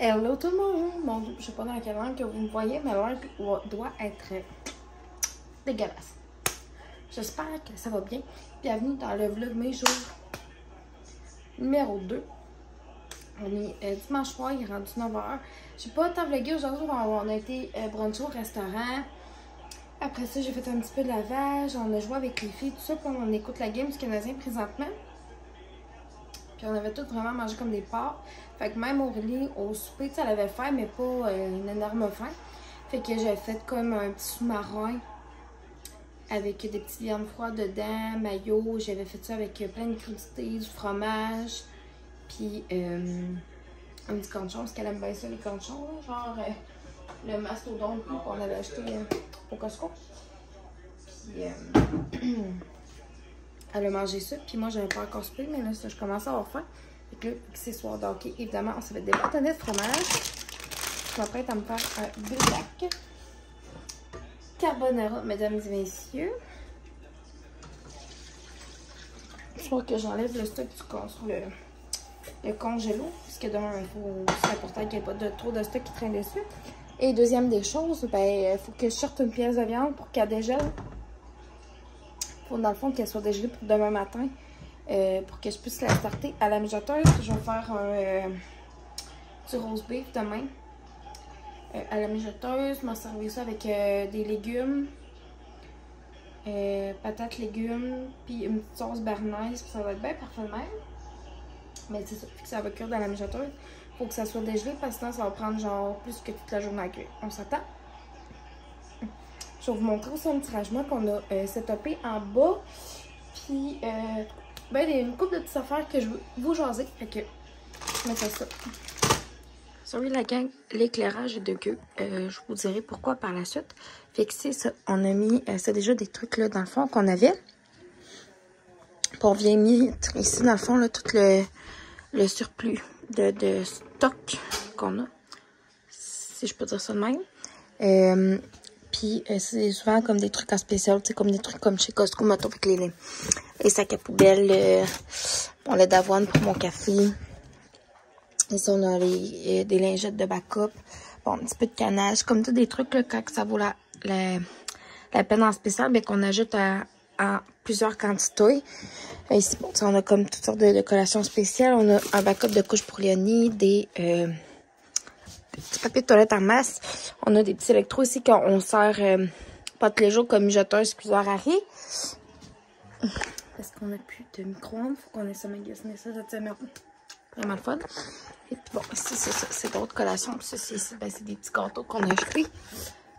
Hello tout le monde! Mon Dieu, je sais pas dans quelle langue que vous me voyez, mais l'heure doit être dégueulasse. J'espère que ça va bien. Bienvenue dans le vlog mes jours numéro 2. On est dimanche soir, il est rendu 9h. J'ai pas tant vlogué aujourd'hui, on a été bruncher au restaurant. Après ça, j'ai fait un petit peu de lavage, on a joué avec les filles, tout ça, puis on écoute la game du Canadien présentement. Puis on avait tous vraiment mangé comme des porcs. Fait que même Aurélie, au souper, elle avait faim, mais pas une énorme faim. Fait que j'avais fait comme un petit sous-marin avec des petites viandes froides dedans, mayo. J'avais fait ça avec plein de crudités, du fromage. Puis un petit cornichon, parce qu'elle aime bien ça, les cornichons. Là, genre le mastodonte qu'on avait acheté au Costco. Puis elle a mangé ça, puis moi j'avais pas encore soupé, mais là je commençais à avoir faim. Fait que là, c'est soir d'hockey, évidemment, on s'est fait des bâtonnets de fromage. Je m'apprête à me faire un bisac carbonara, mesdames et messieurs. Je crois que j'enlève le stock du corps sur le congélo, parce que demain, c'est important qu'il n'y ait pas trop de stock qui traîne dessus. Et deuxième des choses, ben, il faut que je sorte une pièce de viande pour qu'elle dégèle. Faut dans le fond qu'elle soit dégelée pour demain matin pour que je puisse la starter à la mijoteuse. Je vais faire du roast beef demain à la mijoteuse. Je vais servir ça avec des légumes, patates, légumes, puis une petite sauce bernaise. Ça va être bien parfait de même. Mais c'est ça, ça va cuire dans la mijoteuse. Faut que ça soit dégelé parce que sinon ça va prendre genre plus que toute la journée à cuire. On s'attend. Je vais vous montrer aussi un petit rangement qu'on a setupé en bas. Puis, ben, il y a une couple de petites affaires que je veux vous jaser. Fait que, je mettrai ça. Sorry la gang, l'éclairage est de gueux. Je vous dirai pourquoi par la suite. Fait que c'est ça. On a mis, c'est déjà des trucs là dans le fond qu'on avait. Puis on vient mettre ici dans le fond là, tout le surplus de stock qu'on a. Si je peux dire ça de même. Puis c'est souvent comme des trucs en spécial, tu sais, comme des trucs comme chez Costco, mettons, avec les sacs à poubelle, bon, le d'avoine pour mon café. Ici, on a des lingettes de backup, bon, un petit peu de cannage, comme tous des trucs, là, quand ça vaut la peine en spécial, mais qu'on ajoute en plusieurs quantités. Ici, bon, on a comme toutes sortes de collations spéciales. On a un backup de couches pour Léonie, des petits papiers de toilette en masse. On a des petits électros ici qu'on sert pas tous les jours comme mijoteuse, cuiseur à riz. Parce qu'on n'a plus de micro-ondes. Faut qu'on ait ça magasiné ça cette semaine. Vraiment le fun. Et puis bon, ici, c'est ça. C'est d'autres collations. Puis ça, ben, c'est des petits gâteaux qu'on a achetés.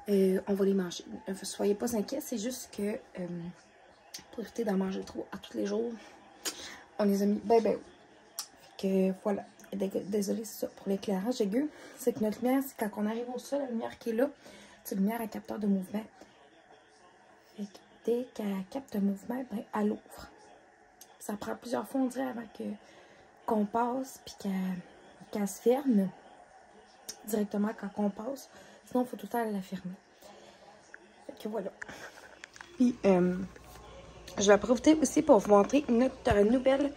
On va les manger. Soyez pas inquiets. C'est juste que pour éviter d'en manger trop à tous les jours, on les a mis ben haut. Fait que voilà. Désolée, c'est ça pour l'éclairage dégueu. C'est que notre lumière, c'est quand on arrive au sol, la lumière qui est là, c'est une lumière à capteur de mouvement. Fait que dès qu'elle capte un mouvement, ben, elle ouvre. Ça prend plusieurs fois, on dirait, avant qu'on passe, puis qu'elle se ferme directement quand on passe. Sinon, il faut tout le temps la fermer. Fait que voilà. Puis, je vais profiter aussi pour vous montrer notre nouvelle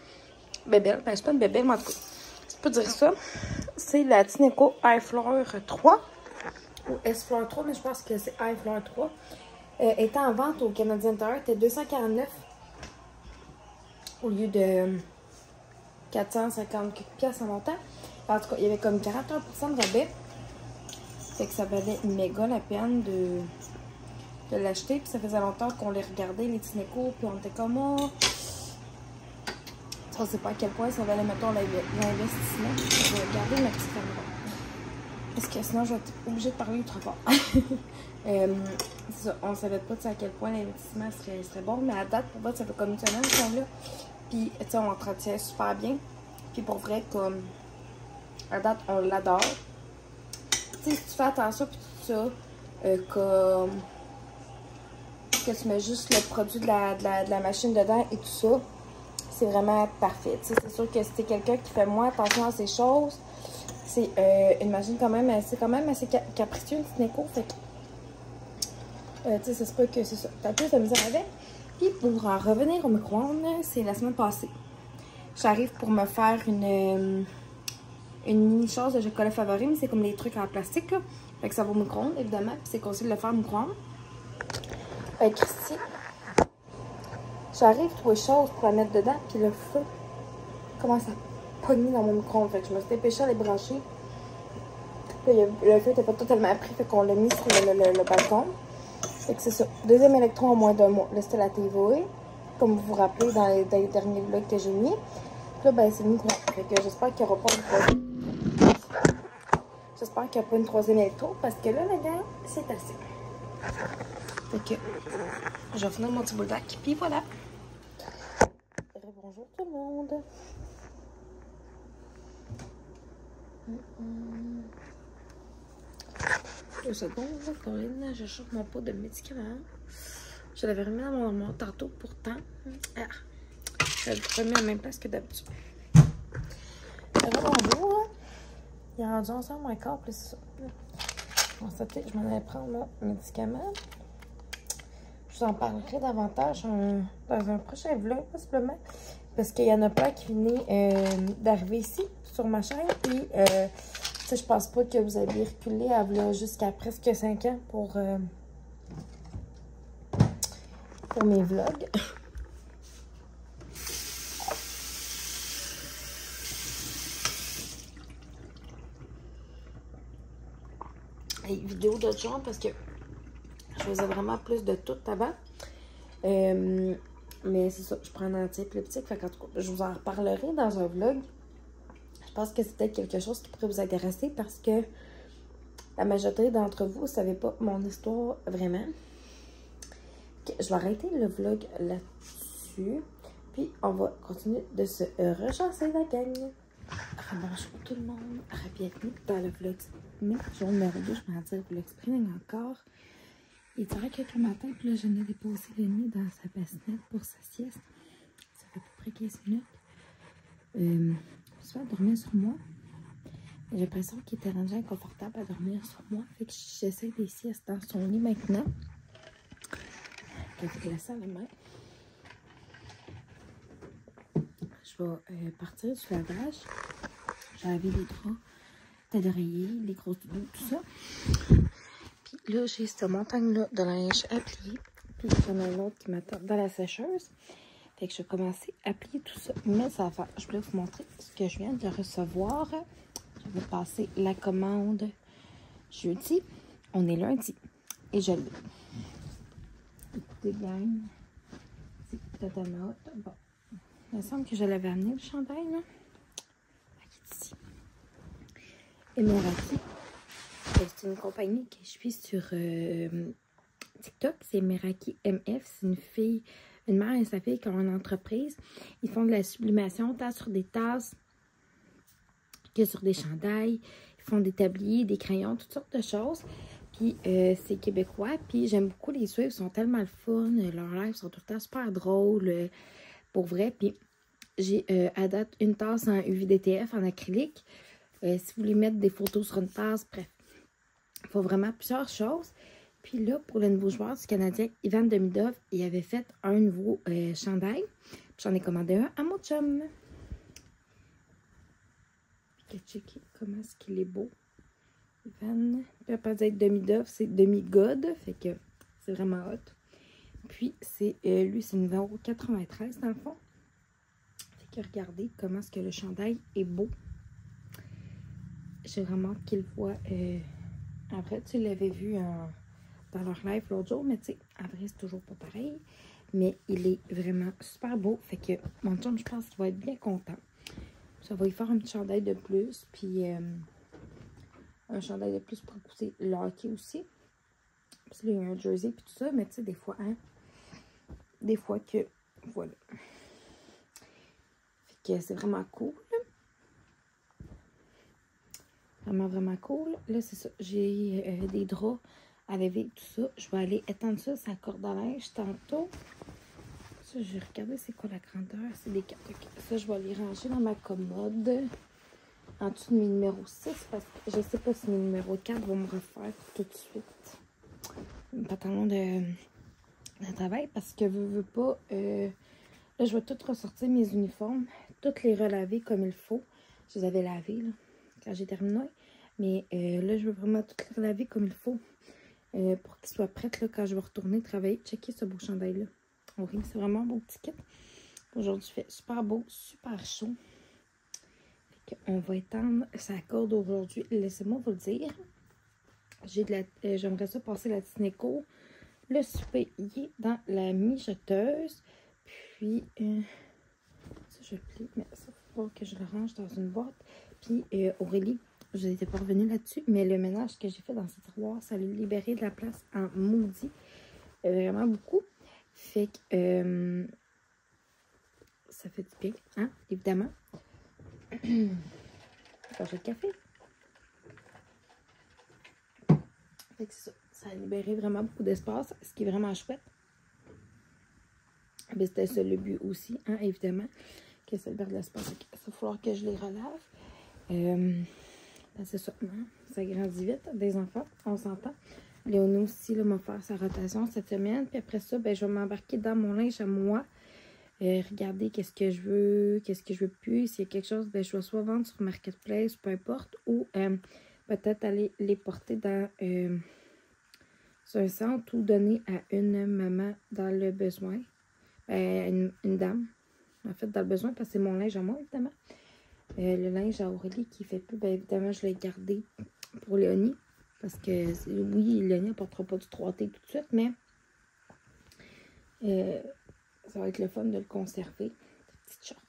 bébelle. Ben, c'est pas une bébelle, mais en tout cas, je peux dire ça. C'est la Tineco iFleur 3 ou S-Fleur 3, mais je pense que c'est iFleur 3. Était en vente au Canadien Tire, était 249 au lieu de 450 pièces en montant. En tout cas, il y avait comme 41% de rabais. Fait que ça valait méga la peine de l'acheter. Puis ça faisait longtemps qu'on les regardait, les Tineco, puis on était comme oh, on ne sait pas à quel point ça valait, mettons, l'investissement. Je vais garder ma petite caméra. Parce que sinon, je vais être obligée de parler trop fort. Ça, on ne savait pas à quel point l'investissement serait bon. Mais à date, pour moi, ça fait comme une semaine qu'ils sont là. Puis, tu sais, on l'entretient super bien. Puis pour vrai, comme à date, on l'adore. Tu sais, si tu fais attention, puis tout ça, comme que tu mets juste le produit de la machine dedans et tout ça, c'est vraiment parfait. C'est sûr que si t'es quelqu'un qui fait moins attention à ces choses, c'est une machine quand même assez capricieuse, une Tineco. Fait que, tu sais, ça se peut que c'est ça. T'as plus de misère avec. Puis pour en revenir au micro-ondes, c'est la semaine passée. J'arrive pour me faire une une mini chose de chocolat favori, mais c'est comme les trucs en plastique, là. Fait que ça va au micro-ondes, évidemment, puis c'est conseillé de le faire au micro-ondes. Fait que ici, j'arrive à trouver chose pour la mettre dedans, puis le feu commence à pogner dans mon micro-ondes. Fait que je me suis dépêchée à les brancher. Puis le feu n'était pas totalement pris, fait qu'on l'a mis sur le balcon. Fait que c'est ça. Deuxième électron en moins d'un mois. Là, c'était la TV, comme vous vous rappelez dans les derniers vlogs que j'ai mis. Puis là, ben, c'est le micro. Fait que j'espère qu'il n'y aura pas une troisième. J'espère qu'il n'y a pas une troisième électro, parce que là, la gang, c'est assez. Fait que je vais finir mon petit boule d'ac, puis voilà. Bonjour tout le monde. Deux secondes, Corinne, je cherche mon pot de médicaments. Je l'avais remis dans mon armoire tantôt, pourtant. Ah, je l'ai remis à la même place que d'habitude. Bonjour. Il est rendu 11h moins quart, plus ça. En fait, je m'en allais prendre mon médicament. Je vous en parlerai davantage dans un prochain vlog, possiblement. Parce qu'il y en a plein qui viennent d'arriver ici, sur ma chaîne. Puis, je pense pas que vous allez reculer jusqu'à presque 5 ans pour mes vlogs. Et vidéo d'autres gens parce que je faisais vraiment plus de tout avant. Mais c'est ça, je prends un anti-épileptique. Fait qu'en tout cas, je vous en reparlerai dans un vlog. Je pense que c'est peut-être quelque chose qui pourrait vous intéresser parce que la majorité d'entre vous ne savez pas mon histoire vraiment. Je vais arrêter le vlog là-dessus. Puis on va continuer de se rechancer la gang. Bonjour tout le monde. Bienvenue dans le vlog. Mais jour numéro 2, je vais en dire vlog spring encore. Il dirait que le matin, puis là, je n'ai déposé le nid dans sa bassinette pour sa sieste. Ça fait à peu près 15 minutes. Je suis dormir sur moi. J'ai l'impression qu'il était rendu inconfortable à dormir sur moi. Fait que j'essaie des siestes dans son lit maintenant. Je vais la salle à main. Je vais partir du lavage. J'ai lavé les draps, tête d'oreiller, les grosses doudous, tout ça. Puis là, j'ai cette montagne-là de linge à plier. Puis j'en ai un autre qui m'attend dans la sécheuse. Fait que je vais commencer à plier tout ça. Mais ça va. Je voulais vous montrer ce que je viens de recevoir. Je vais passer la commande jeudi. On est lundi. Et je l'ai. Écoutez, gang. C'est totalement hot. Bon. Il me semble que je l'avais amené, le chandail, là. Ici. Et Meraki. C'est une compagnie que je suis sur TikTok. C'est Meraki MF. C'est une fille, une mère et sa fille qui ont une entreprise. Ils font de la sublimation tant sur des tasses que sur des chandails. Ils font des tabliers, des crayons, toutes sortes de choses. Puis c'est québécois. Puis j'aime beaucoup les suivre. Ils sont tellement le fun. Leurs lives sont tout le temps super drôles. Pour vrai. Puis j'ai à date une tasse en UVDTF en acrylique. Si vous voulez mettre des photos sur une tasse, bref. Il faut vraiment plusieurs choses. Puis là, pour le nouveau joueur du Canadien, Ivan Demidov, il avait fait un nouveau chandail. J'en ai commandé un à mon chum. Checker comment est-ce qu'il est beau. Ivan, il pas d'être Demidov, c'est Demigod. Fait que c'est vraiment hot. Puis, c'est lui, c'est numéro 93 dans le fond. Fait que regardez comment est-ce que le chandail est beau. J'ai vraiment qu'il le voit. Après, tu l'avais vu dans leur live l'autre jour, mais tu sais, en vrai, c'est toujours pas pareil. Mais il est vraiment super beau. Fait que mon chum, je pense qu'il va être bien content. Ça va y faire un petit chandail de plus. Puis, un chandail de plus pour pousser le hockey aussi. Puis là, il y a un jersey puis tout ça. Mais tu sais, des fois, hein. Des fois que, voilà. Fait que c'est vraiment cool. Vraiment, vraiment cool. Là, c'est ça. J'ai des draps à laver, tout ça. Je vais aller étendre ça, sa corde à linge tantôt. Ça, j'ai regardé c'est quoi la grandeur. C'est des 4. Ça, je vais les ranger dans ma commode. En dessous de mes numéros 6. Parce que je sais pas si mes numéros 4 vont me refaire tout de suite. Un pantalon de travail. Parce que veux pas. Là, je vais tout ressortir mes uniformes. Toutes les relaver comme il faut. Je les avais lavés, là. quand j'ai terminé. Mais là, je veux vraiment tout le laver comme il faut pour qu'il soit prêt là, quand je vais retourner travailler. Checker ce beau chandail-là. Oui, c'est vraiment un beau petit kit. Aujourd'hui, il fait super beau, super chaud. On va étendre sa corde aujourd'hui. Laissez-moi vous le dire. J'aimerais ça passer la Tineco. Le souper, il est dans la mijoteuse. Puis, ça, je plie, mais ça, il faut que je le range dans une boîte. Puis, Aurélie, je n'étais pas revenue là-dessus, mais le ménage que j'ai fait dans ce tiroir, ça lui a libéré de la place en maudit. Vraiment beaucoup. Fait que, ça fait du bien, hein, évidemment. J'ai le café. Fait que c'est ça. Ça a libéré vraiment beaucoup d'espace, ce qui est vraiment chouette. Mais c'était ça le but aussi, hein, évidemment, que ça libère de l'espace. Il va falloir que je les relave. Ben c'est ça, hein, ça grandit vite, des enfants, on s'entend. Léonie aussi, là, m'a faire sa rotation cette semaine. Puis après ça, ben, je vais m'embarquer dans mon linge à moi. Regarder qu'est-ce que je veux plus. S'il y a quelque chose, ben, je vais soit vendre sur Marketplace, peu importe, ou peut-être aller les porter dans sur un centre ou donner à une maman dans le besoin. Une dame, en fait, dans le besoin, parce que c'est mon linge à moi, évidemment. Le linge à Aurélie qui fait plus, bien évidemment, je l'ai gardé pour Léonie. Parce que, oui, Léonie ne portera pas du 3T tout de suite, mais ça va être le fun de le conserver. Des petites shorts.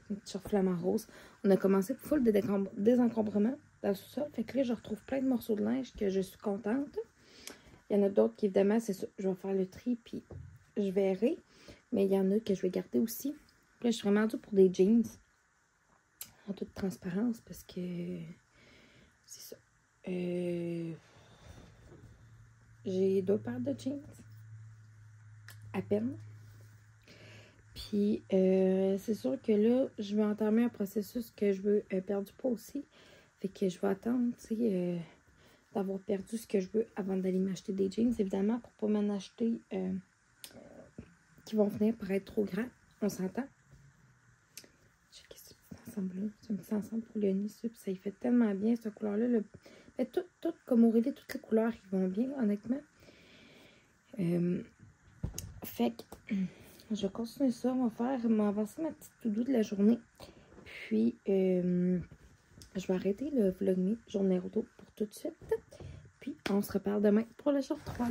Des petites shorts flamant rose. On a commencé full de désencombrement dans le sous-sol. Fait que là, je retrouve plein de morceaux de linge que je suis contente. Il y en a d'autres qui, évidemment, c'est ça. Je vais faire le tri, puis je verrai. Mais il y en a que je vais garder aussi. Puis là, je suis vraiment due pour des jeans. En toute transparence, parce que c'est ça. J'ai 2 paires de jeans. À peine. Puis, c'est sûr que là, je vais entamer un processus que je veux perdre du poids aussi. Fait que je vais attendre, tu sais, d'avoir perdu ce que je veux avant d'aller m'acheter des jeans, évidemment, pour pas m'en acheter qui vont venir par être trop grands. On s'entend. Checker ce petit ensemble-là. C'est un petit ensemble pour Léonie, ça. Puis ça y fait tellement bien, cette couleur-là. Mais tout, comme Aurélie, toutes les couleurs, ils vont bien, honnêtement. Fait que je vais continuer ça. On va m'avancer ma petite to-do de la journée. Puis, je vais arrêter le vlogmas journée auto pour tout de suite. Puis, on se reparle demain pour le jour 3.